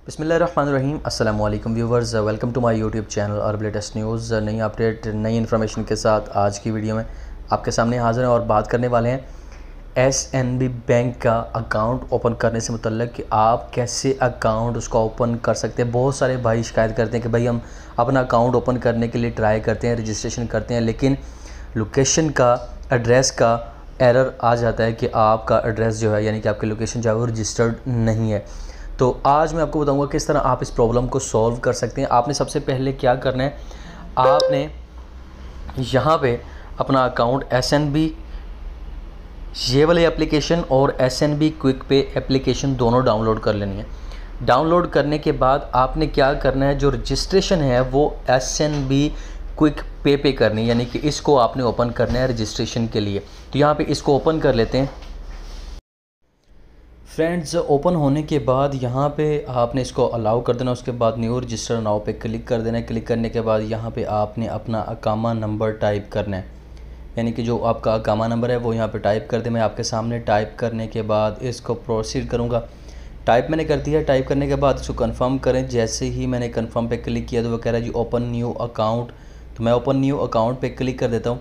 बिस्मिल्लाहिर्रहमानिर्रहीम अस्सलाम वालेकुम viewers, welcome to my YouTube channel और लेटेस्ट न्यूज़। नई अपडेट नई इन्फॉर्मेशन के साथ आज की वीडियो में आपके सामने हाज़िर हैं और बात करने वाले हैं एसएनबी बैंक का अकाउंट ओपन करने से मुतल्लिक कि आप कैसे अकाउंट उसका ओपन कर सकते हैं। बहुत सारे भाई शिकायत करते हैं कि भाई हम अपना अकाउंट ओपन करने के लिए ट्राई करते हैं, रजिस्ट्रेशन करते हैं, लेकिन लोकेशन का एड्रेस का एरर आ जाता है कि आपका एड्रेस जो है यानी कि आपकी लोकेशन जो है वो रजिस्टर्ड नहीं है। तो आज मैं आपको बताऊंगा किस तरह आप इस प्रॉब्लम को सॉल्व कर सकते हैं। आपने सबसे पहले क्या करना है, आपने यहाँ पे अपना अकाउंट एसएनबी ये वाली एप्लीकेशन और एसएनबी क्विक पे एप्लीकेशन दोनों डाउनलोड कर लेनी है। डाउनलोड करने के बाद आपने क्या करना है, जो रजिस्ट्रेशन है वो एसएनबी क्विक पे करनी है, यानी कि इसको आपने ओपन करना है रजिस्ट्रेशन के लिए। तो यहाँ पे इसको ओपन कर लेते हैं फ्रेंड्स। ओपन होने के बाद यहाँ पे आपने इसको अलाउ कर देना, उसके बाद न्यू रजिस्टर नाउ पे क्लिक कर देना है। क्लिक करने के बाद यहाँ पे आपने अपना अकामा नंबर टाइप करना है, यानी कि जो आपका अकामा नंबर है वो यहाँ पे टाइप कर दे। मैं आपके सामने टाइप करने के बाद इसको प्रोसीड करूँगा। टाइप मैंने कर दिया। टाइप करने के बाद इसको कंफर्म करें। जैसे ही मैंने कंफर्म पे क्लिक किया तो वो कह रहा है जी ओपन न्यू अकाउंट। तो मैं ओपन न्यू अकाउंट पे क्लिक कर देता हूँ।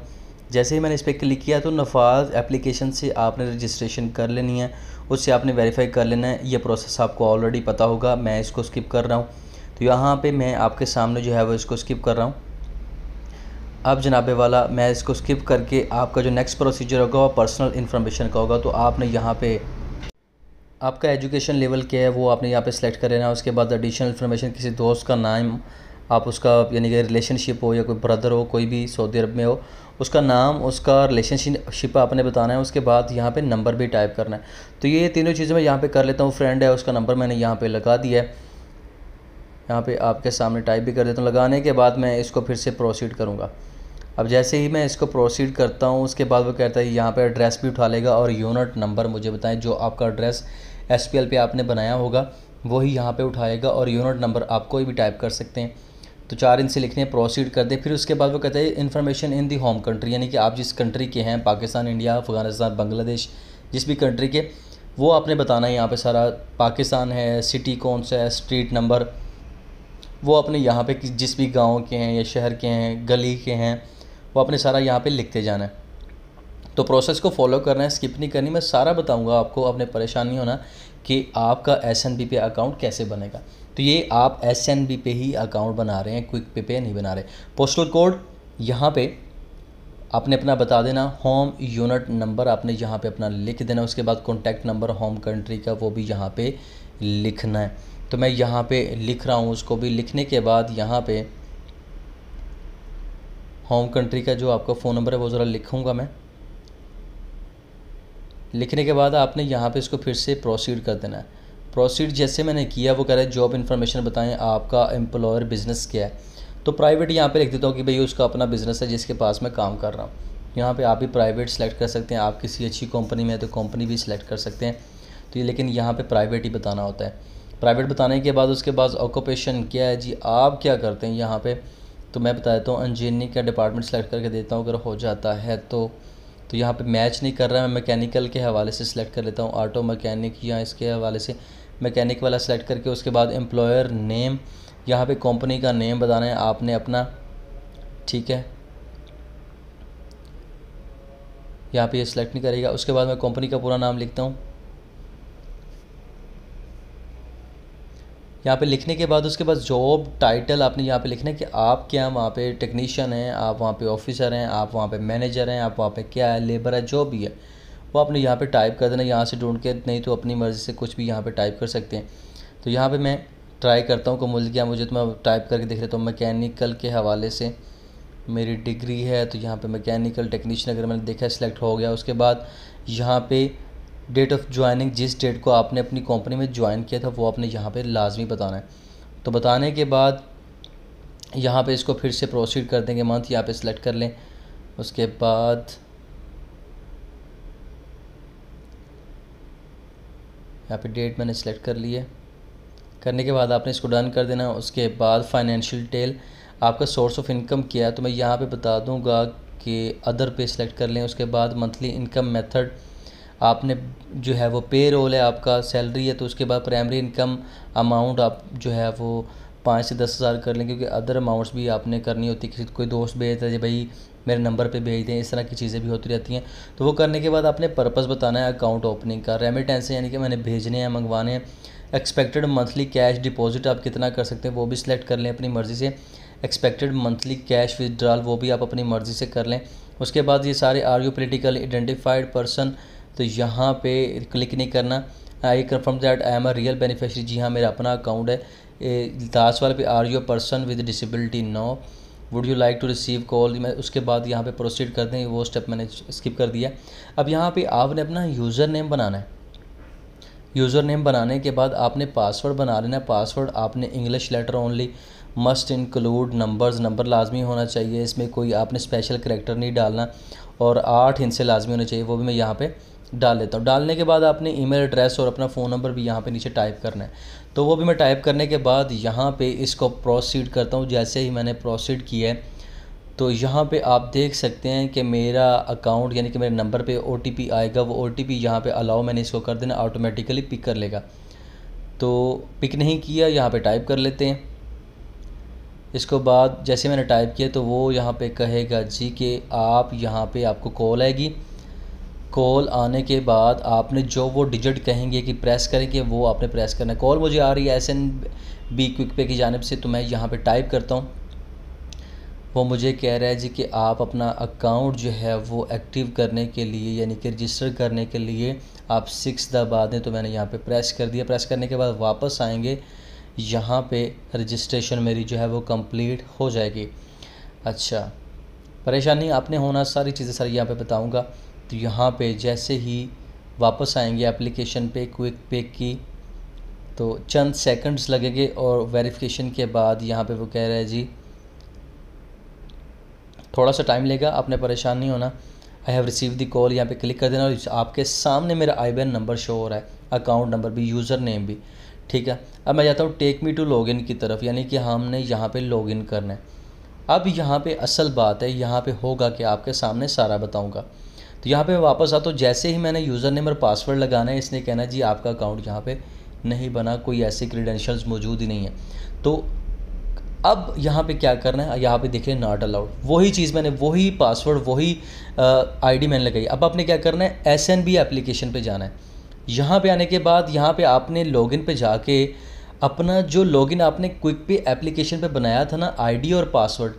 जैसे ही मैंने इस पर क्लिक किया तो नफाज एप्लीकेशन से आपने रजिस्ट्रेशन कर लेनी है, उससे आपने वेरीफाई कर लेना है। ये प्रोसेस आपको ऑलरेडी पता होगा, मैं इसको स्किप कर रहा हूँ। तो यहाँ पे मैं आपके सामने जो है वो इसको स्किप कर रहा हूँ। अब जनाबे वाला मैं इसको स्किप करके आपका जो नेक्स्ट प्रोसीजर होगा वो पर्सनल इन्फॉर्मेशन का होगा। तो आपने यहाँ पे आपका एजुकेशन लेवल क्या है वो आपने यहाँ पे सेलेक्ट कर लेना है। उसके बाद एडिशनल इन्फॉर्मेशन, किसी दोस्त का नाम आप उसका यानी कि रिलेशनशिप हो या कोई ब्रदर हो, कोई भी सऊदी अरब में हो, उसका नाम उसका रिलेशनशिप आपने बताना है। उसके बाद यहाँ पे नंबर भी टाइप करना है। तो ये तीनों चीज़ें मैं यहाँ पे कर लेता हूँ। फ्रेंड है उसका नंबर मैंने यहाँ पे लगा दिया है, यहाँ पे आपके सामने टाइप भी कर देता हूँ। लगाने के बाद मैं इसको फिर से प्रोसीड करूँगा। अब जैसे ही मैं इसको प्रोसीड करता हूँ उसके बाद वो कहता है यहाँ पे एड्रेस भी उठा लेगा और यूनिट नंबर मुझे बताएं। जो आपका एड्रेस SPL पे आपने बनाया होगा वही यहाँ पे उठाएगा और यूनिट नंबर आप कोई भी टाइप कर सकते हैं। तो 4 इंच से लिखने प्रोसीड कर दे। फिर उसके बाद वो कहता है information in the home country, यानी कि आप जिस कंट्री के हैं, पाकिस्तान, इंडिया, अफ़गानिस्तान, बांग्लादेश, जिस भी कंट्री के, वो आपने बताना है। यहाँ पे सारा पाकिस्तान है, सिटी कौन सा है, स्ट्रीट नंबर, वो अपने यहाँ पे जिस भी गाँव के हैं या शहर के हैं, गली के हैं, वो अपने सारा यहाँ पे लिखते जाना है। तो प्रोसेस को फॉलो करना है, स्किप नहीं करनी। मैं सारा बताऊंगा आपको, अपने परेशान नहीं होना कि आपका एसएनबी पे अकाउंट कैसे बनेगा। तो ये आप एसएनबी पे ही अकाउंट बना रहे हैं, क्विक पे नहीं बना रहे। पोस्टल कोड यहाँ पे आपने अपना बता देना, होम यूनिट नंबर आपने यहाँ पे अपना लिख देना। उसके बाद कॉन्टैक्ट नंबर होम कंट्री का वो भी यहाँ पे लिखना है। तो मैं यहाँ पे लिख रहा हूँ, उसको भी लिखने के बाद यहाँ पे होम कंट्री का जो आपका फ़ोन नंबर है वो ज़रा लिखूँगा मैं। लिखने के बाद आपने यहाँ पे इसको फिर से प्रोसीड कर देना है। प्रोसीड जैसे मैंने किया वो कह रहा है जॉब इन्फॉर्मेशन बताएं, आपका एम्प्लॉयर बिज़नेस क्या है। तो प्राइवेट यहाँ पे लिख देता हूँ कि भाई उसका अपना बिज़नेस है जिसके पास मैं काम कर रहा हूँ। यहाँ पे आप भी प्राइवेट सेलेक्ट कर सकते हैं। आप किसी अच्छी कंपनी में है तो कंपनी भी सिलेक्ट कर सकते हैं। तो ये लेकिन यहाँ पर प्राइवेट ही बताना होता है। प्राइवेट बताने के बाद उसके बाद ऑक्यूपेशन क्या है जी, आप क्या करते हैं यहाँ पर। तो मैं बता देता हूँ इंजीनियरिंग का डिपार्टमेंट सेलेक्ट करके देता हूँ। अगर हो जाता है तो यहाँ पे मैच नहीं कर रहा है, मैं मैकेनिकल के हवाले से सिलेक्ट कर लेता हूँ, ऑटो मैकेनिक या इसके हवाले से मैकेनिक वाला सेलेक्ट करके उसके बाद एम्प्लॉयर नेम, यहाँ पे कंपनी का नेम बताना है आपने अपना, ठीक है। यहाँ पे ये सिलेक्ट नहीं करेगा। उसके बाद मैं कंपनी का पूरा नाम लिखता हूँ। यहाँ पे लिखने के बाद उसके बाद जॉब टाइटल आपने यहाँ पे लिखना है कि आप क्या वहाँ पे टेक्नीशियन हैं, आप वहाँ पे ऑफिसर हैं, आप वहाँ पे मैनेजर हैं, आप वहाँ पे क्या है, लेबर है, जो भी है वो आपने यहाँ पे टाइप कर देना यहाँ से ढूंढ के, नहीं तो अपनी मर्ज़ी से कुछ भी यहाँ पे टाइप कर सकते हैं। तो यहाँ पे मैं ट्राई करता हूँ कि मिल गया मुझे, तो मैं टाइप करके देख लेता हूँ। मैकेनिकल के हवाले से मेरी डिग्री है, तो यहाँ पर मैकेनिकल टेक्नीशियन अगर मैंने देखा सिलेक्ट हो गया। उसके बाद यहाँ पर डेट ऑफ ज्वाइनिंग, जिस डेट को आपने अपनी कंपनी में ज्वाइन किया था वो आपने यहाँ पे लाजमी बताना है। तो बताने के बाद यहाँ पे इसको फिर से प्रोसीड कर देंगे, मंथ यहाँ पे सिलेक्ट कर लें। उसके बाद यहाँ पे डेट मैंने सेलेक्ट कर ली है। करने के बाद आपने इसको डन कर देना। उसके बाद फाइनेंशियल डिटेल, आपका सोर्स ऑफ इनकम क्या है, तो मैं यहाँ पे बता दूँगा कि अदर पे सिलेक्ट कर लें। उसके बाद मंथली इनकम मेथड आपने जो है वो पे रोल है, आपका सैलरी है, तो उसके बाद प्राइमरी इनकम अमाउंट आप जो है वो 5 से 10 हज़ार कर लें, क्योंकि अदर अमाउंट्स भी आपने करनी होती है। किसी कोई दोस्त भेजता है भाई मेरे नंबर पे भेज दें, इस तरह की चीज़ें भी होती रहती हैं। तो वो करने के बाद आपने पर्पस बताना है अकाउंट ओपनिंग का। रेमिटेंस यानी कि मैंने भेजने हैं, मंगवाने हैं। एक्सपेक्टेड मंथली कैश डिपॉजिट आप कितना कर सकते हैं वो भी सिलेक्ट कर लें अपनी मर्ज़ी से। एक्सपेक्टेड मंथली कैश विदड्रॉल वो भी आप अपनी मर्ज़ी से कर लें। उसके बाद ये सारे are you politically identified person, तो यहाँ पे क्लिक नहीं करना। I confirm that I am a real beneficiary, जी हाँ मेरा अपना अकाउंट है। लास्ट वाले पे are you a person with disability, no. Would you like to receive call, मैं उसके बाद यहाँ पे प्रोसीड कर दें, वो स्टेप मैंने स्किप कर दिया। अब यहाँ पे आपने अपना यूज़र नेम बनाना है। यूज़र नेम बनाने के बाद आपने पासवर्ड बना लेना है। पासवर्ड आपने English letter only, must include numbers, number लाजमी होना चाहिए, इसमें कोई आपने स्पेशल करैक्टर नहीं डालना, और 8 हिंसे लाजमी होने चाहिए, वो भी मैं यहाँ पे डाल लेता हूँ। डालने के बाद आपने ईमेल एड्रेस और अपना फ़ोन नंबर भी यहाँ पे नीचे टाइप करना है। तो वो भी मैं टाइप करने के बाद यहाँ पे इसको प्रोसीड करता हूँ। जैसे ही मैंने प्रोसीड किया है तो यहाँ पे आप देख सकते हैं कि मेरा अकाउंट यानी कि मेरे नंबर पे OTP आएगा। वो OTP यहाँ पे अलाउ मैंने इसको कर देना, ऑटोमेटिकली पिक कर लेगा। तो पिक नहीं किया, यहाँ पे टाइप कर लेते हैं। इसको बाद जैसे मैंने टाइप किया तो वो यहाँ पे कहेगा जी कि आप यहाँ पे आपको कॉल आएगी। कॉल आने के बाद आपने जो वो डिजिट कहेंगे कि प्रेस करेंगे वो आपने प्रेस करना है। कॉल मुझे आ रही है SNB क्विक पे की जानिब से, तो मैं यहाँ पे टाइप करता हूँ। वो मुझे कह रहा है जी कि आप अपना अकाउंट जो है वो एक्टिव करने के लिए यानी कि रजिस्टर करने के लिए आप 6 दबा दें। तो मैंने यहाँ पे प्रेस कर दिया। प्रेस करने के बाद वापस आएंगे, यहाँ पे रजिस्ट्रेशन मेरी जो है वो कंप्लीट हो जाएगी। अच्छा, परेशानी आपने होना, सारी चीज़ें सारी यहाँ पे बताऊँगा। तो यहाँ पे जैसे ही वापस आएंगे एप्लीकेशन पे क्विक पे की, तो चंद सेकंड्स लगेंगे और वेरिफिकेशन के बाद यहाँ पे वो कह रहा है जी थोड़ा सा टाइम लेगा, आपने परेशान नहीं होना। I have receive the call, यहाँ पे क्लिक कर देना और आपके सामने मेरा IBAN नंबर शो हो रहा है, अकाउंट नंबर भी, यूज़र नेम भी, ठीक है। अब मैं जाता हूँ टेक मी टू लॉगिन की तरफ, यानी कि हमने यहाँ पे लॉगिन करना है। अब यहाँ पे असल बात है, यहाँ पे होगा कि आपके सामने सारा बताऊँगा। तो यहाँ पे वापस आता हूँ। जैसे ही मैंने यूज़र नेम और पासवर्ड लगाना है, इसने कहना जी आपका अकाउंट यहाँ पे नहीं बना, कोई ऐसे क्रीडेंशियल्स मौजूद ही नहीं है। तो अब यहाँ पे क्या करना है, यहाँ पे देख लें नॉट अलाउड, वही चीज़ मैंने, वही पासवर्ड, वही ID मैंने लगाई। अब आपने क्या करना है, SNB एप्लीकेशन पे जाना है। यहाँ पे आने के बाद यहाँ पे आपने लॉगिन पे जाके अपना जो लॉगिन आपने क्विक पे एप्लीकेशन पे बनाया था ना, ID और पासवर्ड,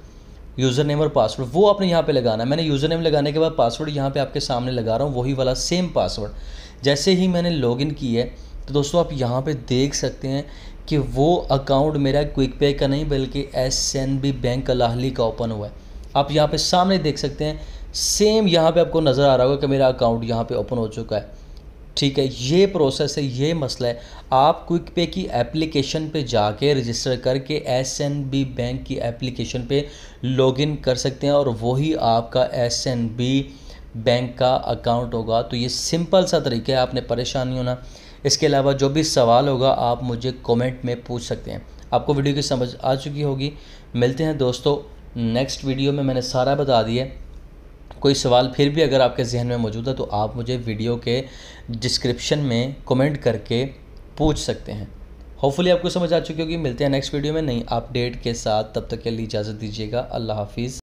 यूज़र नेम और पासवर्ड, वो आपने यहाँ पे लगाना है। मैंने यूज़र नेम लगाने के बाद पासवर्ड यहाँ पे आपके सामने लगा रहा हूँ, वही वाला सेम पासवर्ड। जैसे ही मैंने लॉगिन की है तो दोस्तों आप यहाँ पे देख सकते हैं कि वो अकाउंट मेरा क्विक पे का नहीं बल्कि SNB बैंक अलाहली का ओपन हुआ है। आप यहाँ पे सामने देख सकते हैं, सेम यहाँ पे आपको नज़र आ रहा होगा कि मेरा अकाउंट यहाँ पे ओपन हो चुका है, ठीक है। ये प्रोसेस है, ये मसला है। आप क्विक पे की एप्लीकेशन पे जाके रजिस्टर करके SNB बैंक की एप्लीकेशन पे लॉगिन कर सकते हैं और वही आपका SNB बैंक का अकाउंट होगा। तो ये सिंपल सा तरीका है, आपने परेशान नहीं होना। इसके अलावा जो भी सवाल होगा आप मुझे कमेंट में पूछ सकते हैं। आपको वीडियो की समझ आ चुकी होगी। मिलते हैं दोस्तों नेक्स्ट वीडियो में, मैंने सारा बता दिया। कोई सवाल फिर भी अगर आपके जहन में मौजूद है तो आप मुझे वीडियो के डिस्क्रिप्शन में कमेंट करके पूछ सकते हैं। होपफुली आपको समझ आ चुकी होगी। मिलते हैं नेक्स्ट वीडियो में नई अपडेट के साथ, तब तक के लिए इजाज़त दीजिएगा। अल्लाह हाफिज़।